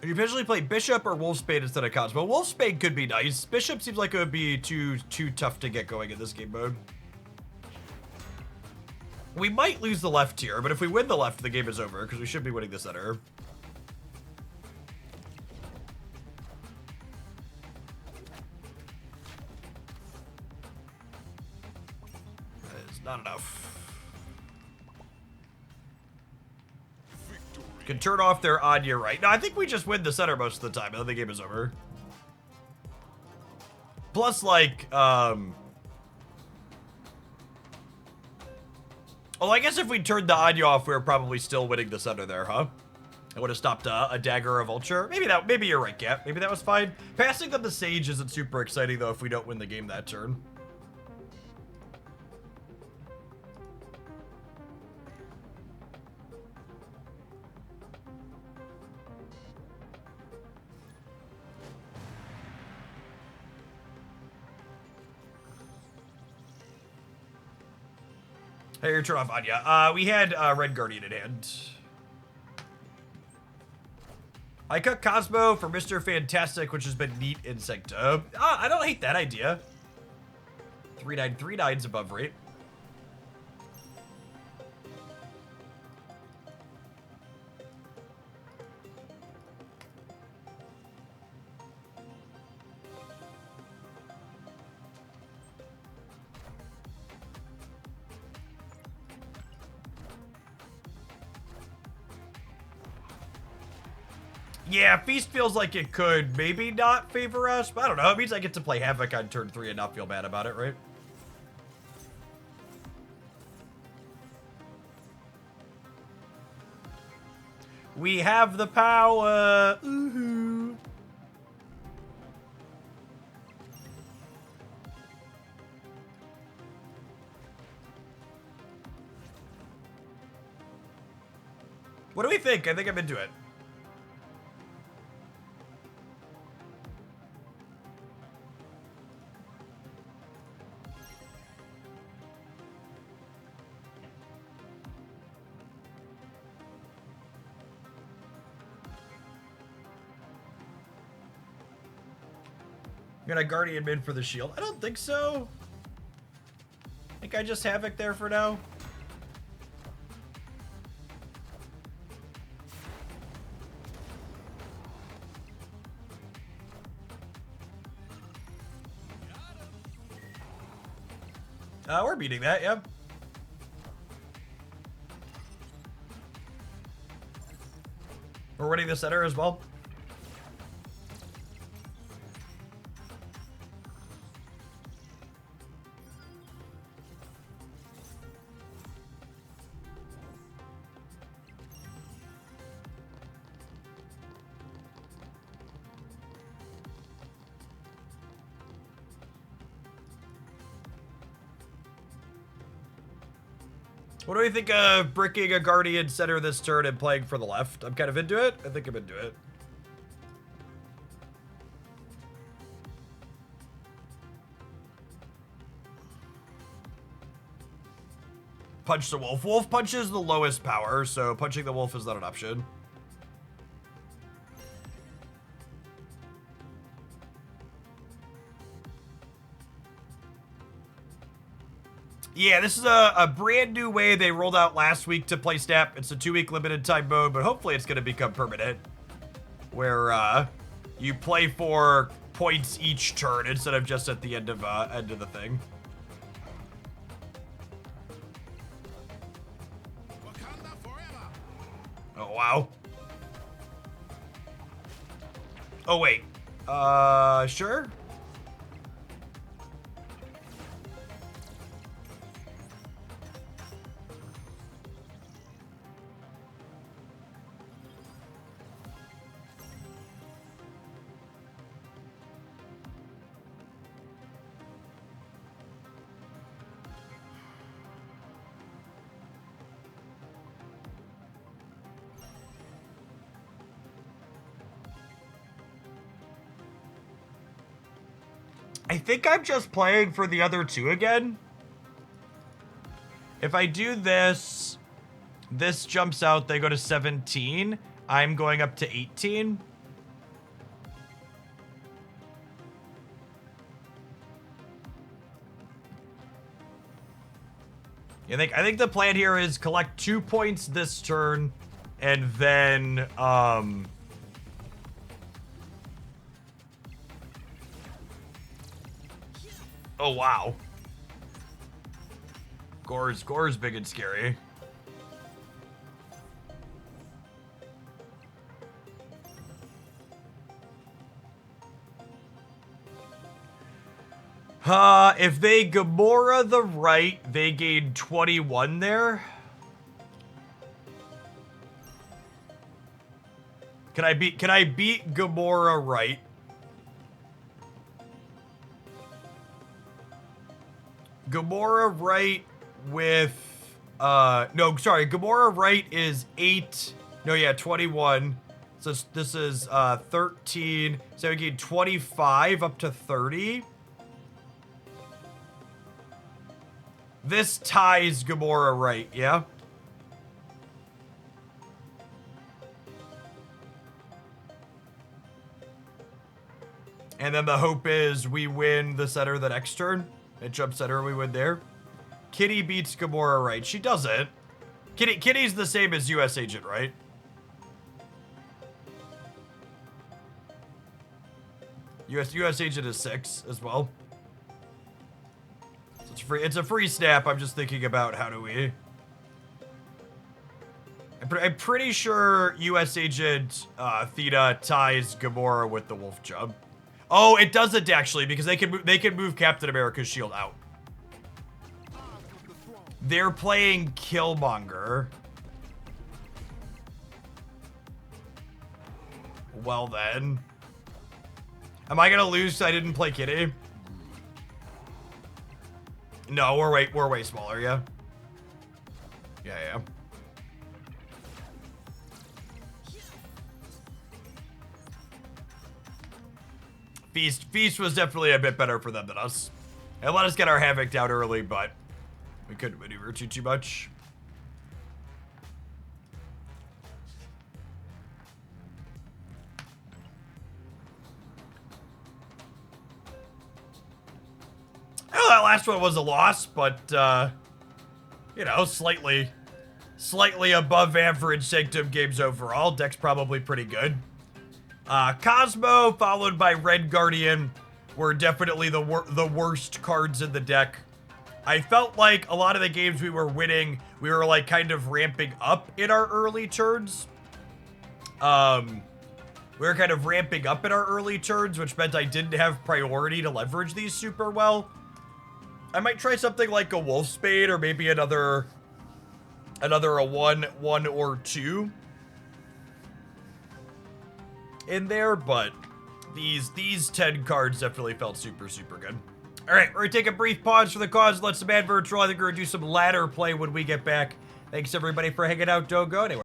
You eventually play Bishop or Wolfspade instead of Cosmo. Wolfspade could be nice. Bishop seems like it would be too tough to get going in this game mode. We might lose the left here, but if we win the left, the game is over, because we should be winning the center. That is not enough. Can turn off their Anya right. No, I think we just win the center most of the time, and then the game is over. Plus, like, oh, I guess if we turned the Anya off, we were probably still winning the center there, huh? I would have stopped a Dagger or a Vulture. Maybe you're right, Cap. Maybe that was fine. Passing them the Sage isn't super exciting, though, if we don't win the game that turn. Hey, you're turn off Anya. We had Red Guardian in hand. I cut Cosmo for Mr. Fantastic, which has been neat in Sanctum. I don't hate that idea. 3/9/3/9's above rate. Yeah, Feast feels like it could maybe not favor us, but I don't know. It means I get to play Havok on turn 3 and not feel bad about it, right? We have the power. Ooh-hoo. What do we think? I think I'm into it. You're gonna Guardian mid for the shield? I don't think so. think I just Havok there for now. We're beating that, yep. We're winning the center as well. What do you think of bricking a Guardian center this turn and playing for the left? I'm kind of into it. I think I'm into it. Punch the wolf. Wolf punches the lowest power, so punching the wolf is not an option. Yeah, this is a brand new way they rolled out last week to play Snap. It's a 2-week limited time mode, but hopefully it's going to become permanent. Where you play for points each turn instead of just at the end of the thing. Oh, wow. Oh, wait. Sure? I think I'm just playing for the other two again. If I do this, this jumps out, they go to 17. I'm going up to 18. I think the plan here is collect 2 points this turn, and then oh, wow. Gore's big and scary. If they Gamora the right, they gain 21 there. Can I beat Gamora right? Gamora right with no, sorry, Gamora right is 8. No, yeah, 21. So this is 13. So we gain 25 up to 30. This ties Gamora right, yeah? And then the hope is we win the center the next turn. It jump center, we win there. Kitty beats Gamora right. She doesn't. Kitty's the same as US Agent, right? US Agent is 6 as well. So it's a free snap. I'm just thinking about how do we... I'm pretty sure US Agent Theta ties Gamora with the wolf jump. Oh, it doesn't actually, because they can move Captain America's shield out. They're playing Killmonger. Well then. Am I gonna lose 'cause I didn't play Kitty? No, we're way smaller, yeah. Yeah. Feast was definitely a bit better for them than us. It let us get our Havok down early, but we couldn't maneuver too much. Oh, that last one was a loss, but, you know, slightly above average Sanctum games overall. Deck's probably pretty good. Cosmo, followed by Red Guardian, were definitely the worst cards in the deck. I felt like a lot of the games we were winning, we were like kind of ramping up in our early turns. We were kind of ramping up in our early turns, which meant I didn't have priority to leverage these super well. I might try something like a Wolfspade or maybe another a 1 or 2 in there, but these 10 cards definitely felt super good. All right, we're gonna take a brief pause for the cause, let some adverts roll. I think we're gonna do some ladder play when we get back. Thanks everybody for hanging out. Don't go anywhere.